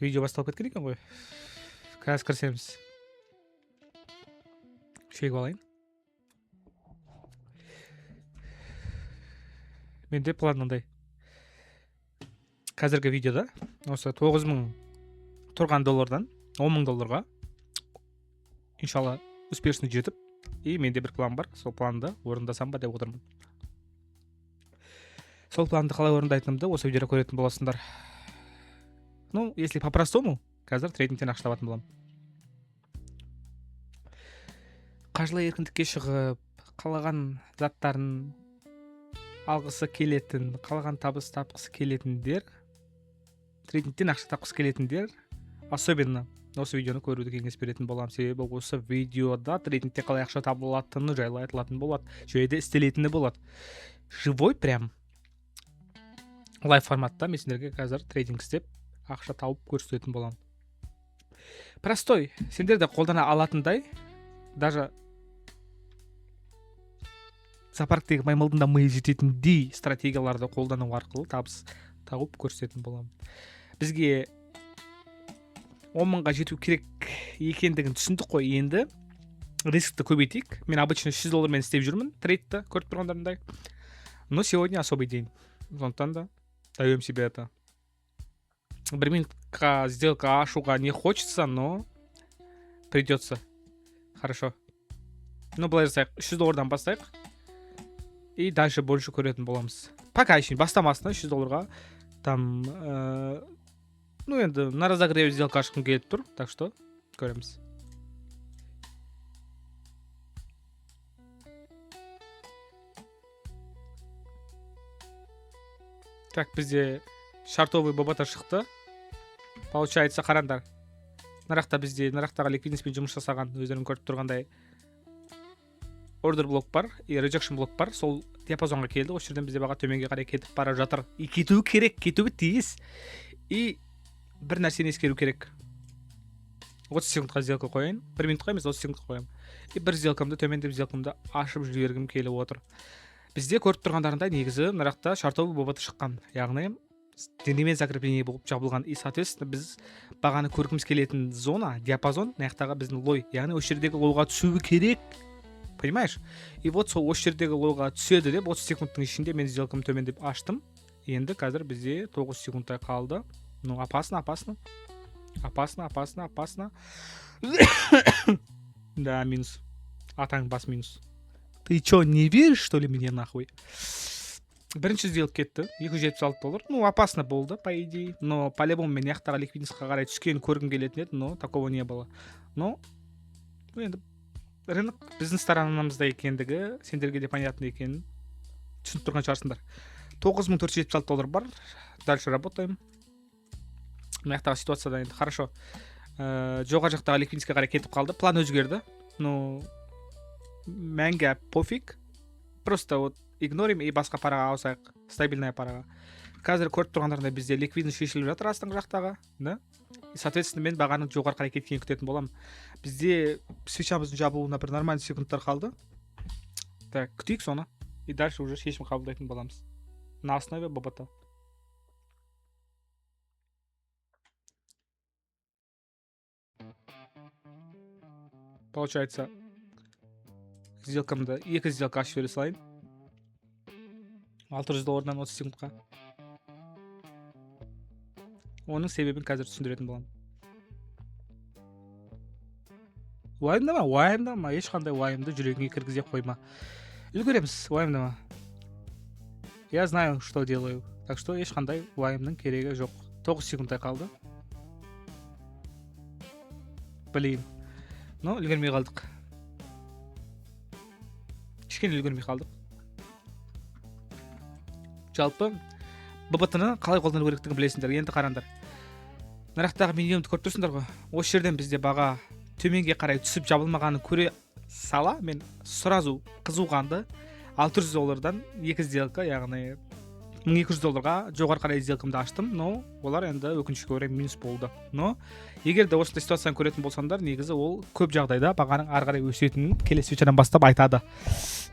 Видео басталып кеткен екен ғой. Қазір кірісеміз. Шегіп алайын. Менде план мындай. Қазіргі видеода осы 9.000 тұрған доллардан 10.000 долларға иншалла успешно жетіп, и менде бір план бар. Сол планды орындасам ба деп отырмын. Сол планды қалай орындайтынымды осы видеода көретін боласыңдар. Ну, если по-простому, қазір трейдингтен ақша табатын боламын. Қаржылай еркіндікке шығып, қалаған заттарын алғысы келетін, қалаған табыс тапқысы келетіндер, трейдингтен ақша тапқысы келетіндер, особенно осы видеоны көруді кеңес беретін боламын. Себебі осы видеода трейдингте қалай ақша табылатыны жайлы айтылатын болады, жүйеде істелетіні болады. Живой прям лайв форматта мен сендерге қазір трейдинг істеп ақша тауып көрсететін боламын. Простой, сендер де қолдана алатындай, даже зоопарктегі маймылдың да миы жететіндей стратегияларды қолдану арқылы табыс тауып көрсететін боламын. Бізге 10.000-ға жету керек екендігін түсіндік қой. Енді рискті көбейтейік. Мен обычно $100 істеп жүрмін трейдті, көріп тұрғандарындай. Но сегодня особый день. Сондықтан да даем себе это. 1 минутқа сделка ашуға не хочется, но придется. Хорошо. Ну, былай жасайық. $100 бастайық. И дальше больше көретін боламыз. Пока еще бастамасына $100. Там, ну, енді на разогреве сделка ашқым келіп тұр. Так что, көреміз. Так, бізде шартовый бабата шықты. Получается, қарандар. Нарақтағы ликвидностьпен жұмыс жасаған өздерің көріп тұрғандай ордер блок бар, и rejection блок бар. Сол диапазонға келді. Осы жерден бізде баға төменге қарай кетіп бара жатыр. И кетуі керек, кетуі тиіс. И бір нәрсені ескеру керек. 30 секундқа сделка қойын. 1 минутқа емес, 30 секундқа қоям. И бір сделкамды, төмендеп сделкамды ашып жібергім келіп отыр. Бізде көріп тұрғандарындай негізі нарақта шартовый бабата шыққан. Яғни денемен закрепление болып жабылған. И соответственно біз бағаны көргіміз келетін зона, диапазон, наяқтағы біздің лой. Яғни осы жердегі лойға түсуі керек. Понимаешь? И вот сол осы жердегі лойға түседі деп 30 секундтың ішінде мен сделкамды төмендеп аштым. Енді қазір бізде 9 секундтай қалды. Ну, опасно. Да, минус. Атаң бас минус. Ты чё, не веришь, что ли, мне нахуй? Бірінші сделка кетті. $276. Ну, опасно болды, по идее. Но по-любому мен яқтағы ликвидностьқа қарай түскенін көргім келетін еді, но такого не было. Но, енді рынок біздің сторонамызда екендігі, сендерге де понятно екенін түсініп тұрған шығарсыңдар. $9476 бар. Дальше работаем. Маяқтағы ситуацияда енді хорошо. Жоға жақтағы ликвидностьқа қарай кетіп қалды. План өзгерді. Ну, мәңге пофиг. Просто вот игнорим и басқа параға ауысайық. Стабильная параға. Қазір көріп тұрғандарында бізде ликвидность шешіліп жатыр астың жақтағы, да? И соответственно мен бағаның жоғары қарай кеткенін күтетін боламын. Бізде свечамыздың жабылуына бір нормальный секундтар қалды. Так, күтейік соны. И дальше уже шешім қабылдайтын боламыз. На основе ББТ. Получается, сделкамды 2 сделка ашып бере салайын. $600 30 секундқа. Оның себебін қазір түсіндіретін боламын. Уайымдама, ешқандай уайымды жүрегіңе кіргізе қойма. Үлгереміз, уайымдама. Я знаю, что делаю. Так что ешқандай уайымның керегі жоқ. 9 секундтай қалды. Блин. Но үлгермей қалдық. Кішкене үлгермей қалдық. Жалпы ББТ-ны қалай қолдану керектігін білесіңдер. Енді қараңдар. Нарақтағы минимумды көріп тұрсыңдар ғой. Осы жерден бізде баға төменге қарай түсіп жабылмағаны көре сала, мен сразу қызуғанды $600 2 сделка, яғни $1200 жоғары қарай сделкамды аштым, но олар енді өкінішке орай минус болды. Но егер де осындай ситуацияны көретін болсаңдар, негізі ол көп жағдайда бағаның ары қарай өсетінін келесі вечерден бастап айтады.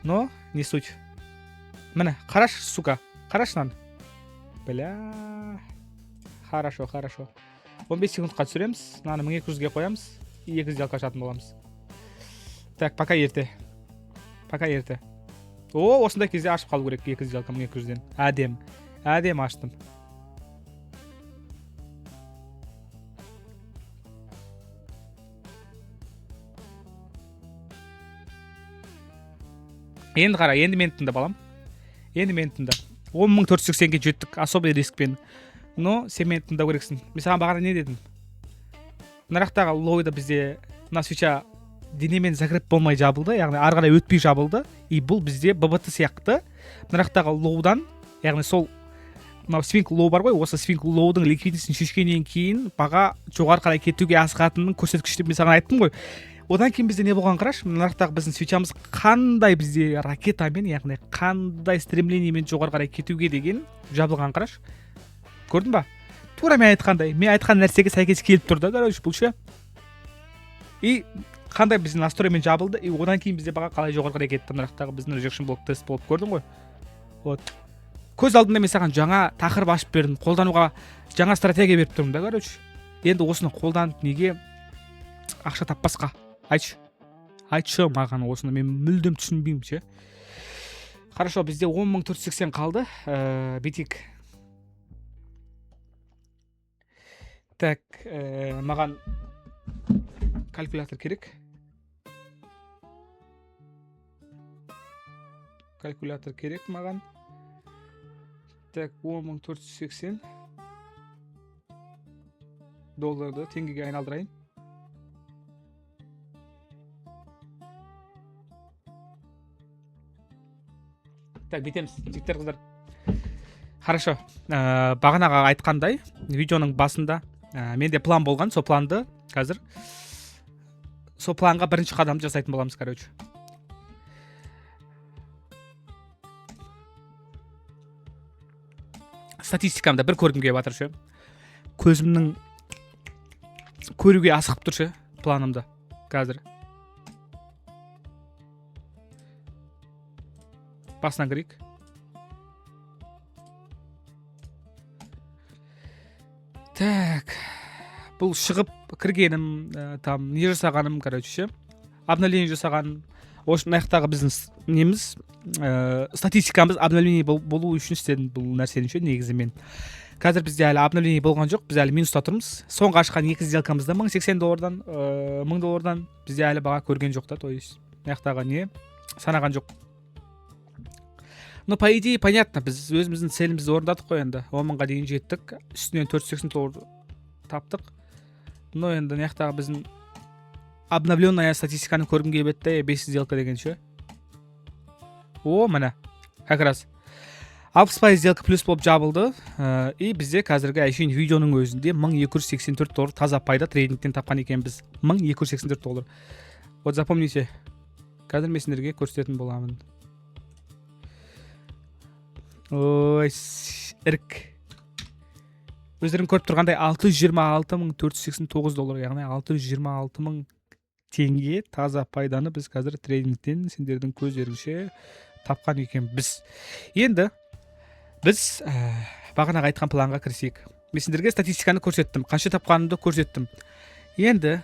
Но не суть. Міне, қарашы, сука. Қарашы нан. Бля. Хорошо. 15 секундқа түсіреміз. Мынаны 1200-ге қоямыз. 2 сделка ашатын боламыз. Так, пока ерте. О, осындай кезде ашып қалу керек 2 сделка 1200-ден. Әдем аштым. Енді қара, енді мені тыңда балам. 10.480-ге жеттік особый рискпен. Но сен мені тыңдау керексің. Мен саған бағана не дедім? Нарақтағы лойда бізде мына свеча денемен закреп болмай жабылды, яғни ары қарай өтпей жабылды. И бұл бізде ББТ сияқты нарақтағы лоудан, яғни сол мынау свинг лоу бар ғой, осы свинг лоудың ликвидностьін шешкеннен кейін баға жоғары қарай кетуге асығатынын көрсеткіш деп мен саған айттым ғой. Одан кейін бізде не болған қараш, нарықтағы біздің свечамыз қандай бізде ракетамен, яғни қандай стремлениемен жоғары қарай кетуге деген жабылған қараш. Көрдің ба? Тура мен айтқан нәрсеге сәйкес келіп тұрды, короче, бұл ше. И қандай біздің настроймен жабылды, и одан кейін бізде баға қалай жоғары қарай кетті нарықтағы біздің rejection блок тест болып, көрдің ғой? Вот. Көз алдында мен саған жаңа тақырып ашып бердім, қолдануға жаңа стратегия беріп тұрмын да, короче. Енді осыны қолданып неге ақша таппасқа? Айтшы маған осыны, мен мүлдем түсінбеймін ше. Хорошо, бізде 10.480 қалды. Бетик. Так, маған калькулятор керек. Маған. Так, 10.480 долларды теңгеге айналдырайын. Так, бетеміз, жігіттер қыздар. Хорошо, бағанаға айтқандай, видеоның басында менде план болған, сол планды қазір сол планға бірінші қадамды жасайтын боламыз, короче. Статистикамда бір көргім келіп жатыр ше. Көзімнің көруге асығып тұр ше планымды қазір. Басынан кірейік. Так, бұл шығып кіргенім, там не жасағаным, короче ше. Обновление жасаған. Мына жақтағы біздің неміз, статистикамыз обновление болу үшін істедім бұл нәрсені ше, негізі мен. Қазір бізде әлі обновление болған жоқ, біз әлі минуста тұрмыз. Соңғы ашқан 2 сделкамызда $1080, $1000 бізде әлі баға көрген жоқ та, то есть мына жақтағы не санаған жоқ. Но по идее понятно, біз өзіміздің целімізді орындадық қой енді. 10.000-ға дейін жеттік, үстінен $480 таптық. Но енді мына жақтағы біздің обновленная статистиканы көргім келіп еді, 5 сделка деген ше. О, міне, как раз 60% сделка плюс болып жабылды. И бізде қазіргі әшейін видеоның өзінде $1284 таза пайда трейдингтен тапқан екен біз. $1284. Вот запомните, қазір мен сендерге көрсететін боламын. Ой, ірік. Өздерің көріп тұрғандай $626.489, яғни $626.000 теңге таза пайданы біз қазір трейдингтен сендердің көздеріңше тапқан екен біз. Енді біз бағанағы айтқан планға кірісейік. Мен сендерге статистиканы көрсеттім, қанша тапқанымды көрсеттім. Енді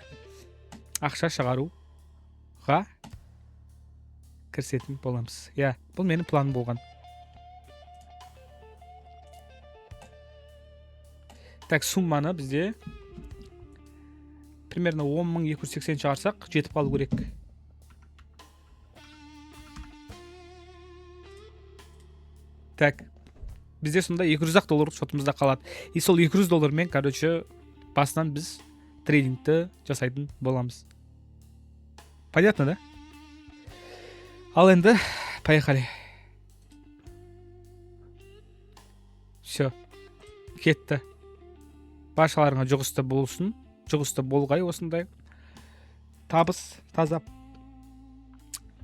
ақша шығаруға кірісетін боламыз. Я, бұл менің планым болған. Так, сумманы бізде примерно 10.280 шығарсақ, жетіп қалу керек. Так, бізде сонда $200 шотымызда қалады. И сол $200 мен, короче, басынан біз трейдингті жасайтын боламыз. Понятно, да? Ал енді, поехали. Все, кетті. Баршаларыңа жұғысты болсын, жұғысты болғай осындай. Табыс, таза.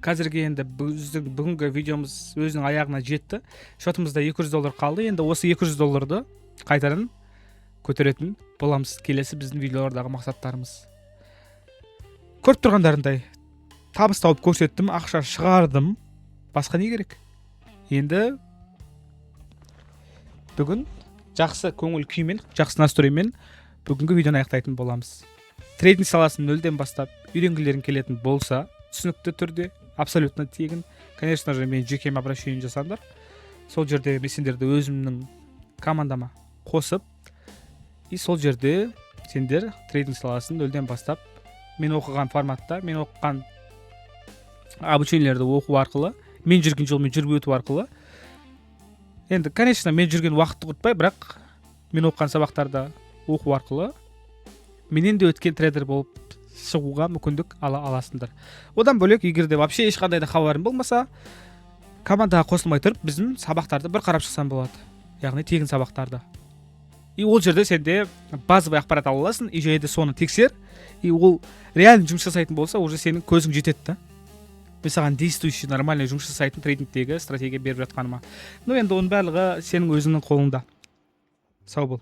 Қазірге енді бүгінгі видеомыз өзінің аяғына жетті. Шотымызда $200 қалды. Енді осы $200-ды қайтадан көтеретін боламыз. Келесі біздің видеолардағы мақсаттарымыз. Көріп тұрғандарындай табыс тауып көрсеттім, ақша шығардым. Басқа не керек? Енді бүгін жақсы көңіл күймен, жақсы настроймен бүгінгі видеоны аяқтайтын боламыз. Трейдинг саласын нөлден бастап үйренгілерің келетін болса, түсінікті түрде, абсолютно тегін. Конечно же, мен жеке обращение жасаңдар. Сол жерде мен сендерді өзімнің командама қосып, и сол жерде сендер трейдинг саласын нөлден бастап мен оқыған форматта, мен оқыған обучениелерді оқу арқылы, мен жүрген жолмен жүріп өту арқылы, енді конечно мен жүрген уақытты құртпай, бірақ мен оқыған сабақтарда оқу арқылы менен де өткен трейдер болып шығуға мүмкіндік аласыңдар. Одан бөлек, егер де вообще ешқандай да хабарың болмаса, командаға қосылмай тұрып, біздің сабақтарды бір қарап шықсан болады. Яғни тегін сабақтарды. И ол жерде сенде базовый ақпарат ала аласың, и және де соны тексер, и ол реально жұмыс жасайтын болса, уже сенің көзің жетеді да. Мен саған действующий, нормальный жұмыс жасайтын трейдингтегі стратегия беріп жатқаныма. Ну енді оның барлығы сенің өзіңнің қолыңда. Сау бол.